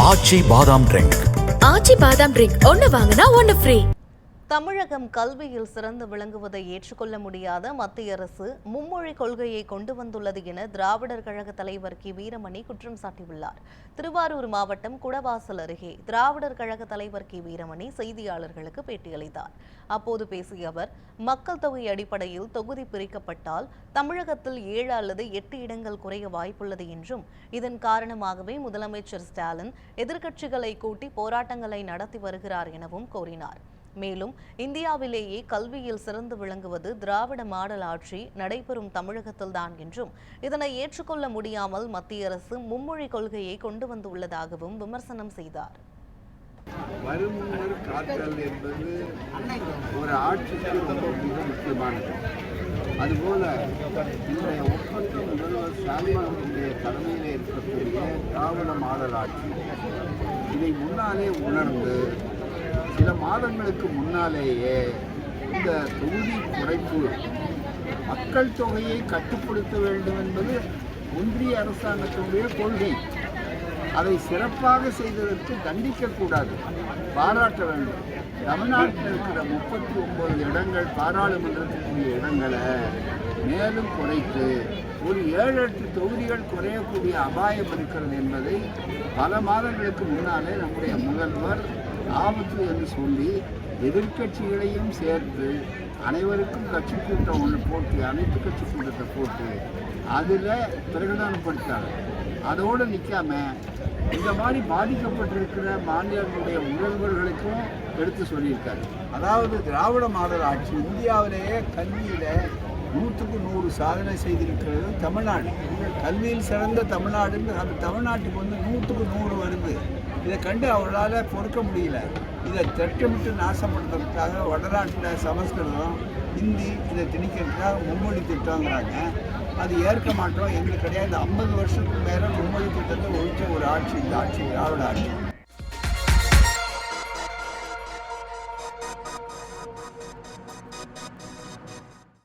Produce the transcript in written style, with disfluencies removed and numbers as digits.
ஆச்சி பாதாம் ட்ரிங்க். ஆச்சி பாதாம் ட்ரிங்க் ஒன்னு வாங்கினா ஒன்னு ஃப்ரீ. தமிழகம் கல்வியில் சிறந்து விளங்குவதை ஏற்றுக்கொள்ள முடியாத மத்திய அரசு மும்மொழி கொள்கையை கொண்டு வந்துள்ளது என திராவிடர் கழக தலைவர் கி வீரமணி குற்றம் சாட்டியுள்ளார். திருவாரூர் மாவட்டம் குடவாசல் அருகே திராவிடர் கழக தலைவர் கி வீரமணி செய்தியாளர்களுக்கு பேட்டியளித்தார். அப்போது பேசிய அவர், மக்கள் தொகை அடிப்படையில் தொகுதி பிரிக்கப்பட்டால் தமிழகத்தில் 7 அல்லது 8 இடங்கள் குறைய வாய்ப்புள்ளது என்றும், இதன் காரணமாகவே முதலமைச்சர் ஸ்டாலின் எதிர்க்கட்சிகளை கூட்டி போராட்டங்களை நடத்தி வருகிறார் எனவும் கூறினார். மேலும் இந்தியாவிலேயே கல்வியில் சிறந்து விளங்குவது திராவிட மாடல் ஆட்சி நடைபெறும் தமிழகத்தில்தான் என்றும், இதனை ஏற்றுக்கொள்ள முடியாமல் மத்திய அரசு மும்மொழி கொள்கையை கொண்டு வந்துள்ளதாகவும் விமர்சனம் செய்தார். வருமுன்னர் காத்தல் என்பது ஒரு ஆட்சிக்கு ரொம்ப மிக முக்கியமானது. அதுபோல இன்றைய ஒப்பற்ற முதல்வர் ஸ்டாலின் அவர்களுடைய தலைமையில் இருக்கக்கூடிய திராவிட மாடல் ஆட்சி இதை முன்னாலே உணர்ந்து சில மாதங்களுக்கு முன்னாலேயே இந்த தொகுதி குறைப்பு, மக்கள் தொகையை கட்டுப்படுத்த வேண்டும் என்பது ஒன்றிய அரசாங்கத்தினுடைய கொள்கை. அதை சிறப்பாக செய்ததற்கு தண்டிக்கக்கூடாது, பாராட்ட வேண்டும். தமிழ்நாட்டில் இருக்கிற 39 இடங்கள் பாராளுமன்றத்திற்குரிய இடங்களை மேலும் குறைத்து ஒரு 7-8 தொகுதிகள் குறையக்கூடிய அபாயம் இருக்கிறது என்பதை பல மாதங்களுக்கு முன்னாலே நம்முடைய முதல்வர் ஆபத்து என்று சொல்லி எதிர்கட்சிகளையும் சேர்த்து அனைவருக்கும் கட்சி கூட்டம் ஒன்று போட்டு, அனைத்து கட்சி கூட்டத்தை போட்டு அதில் பிரகடனப்படுத்தாங்க. அதோடு நிற்காம இந்த மாதிரி பாதிக்கப்பட்டிருக்கிற மாநிலங்களுடைய முதல்வர்களுக்கும் எடுத்து சொல்லியிருக்காரு. அதாவது திராவிட மாடல் ஆட்சி இந்தியாவிலேயே கல்வியில் 100க்கு 100 சாதனை செய்திருக்கிறது தமிழ்நாடு. கல்வியில் சிறந்த தமிழ்நாடுன்னு அந்த தமிழ்நாட்டுக்கு 100க்கு 100 வருது. இதை கண்டு அவர்களால் பொறுக்க முடியல. இதை திட்டமிட்டு நாசப்படுத்துறதுக்காக வடநாட்டில் சமஸ்கிருதம், ஹிந்தி இதை திணிக்கிறதுக்காக மும்மொழி திட்டங்கிறாங்க. அது ஏற்க மாட்டோம், எங்களுக்கு கிடையாது. 50 வருஷத்துக்கு மேலே மும்மொழி திட்டத்தை ஒழிச்ச ஒரு ஆட்சி இந்த ஆட்சி, திராவிட ஆட்சி.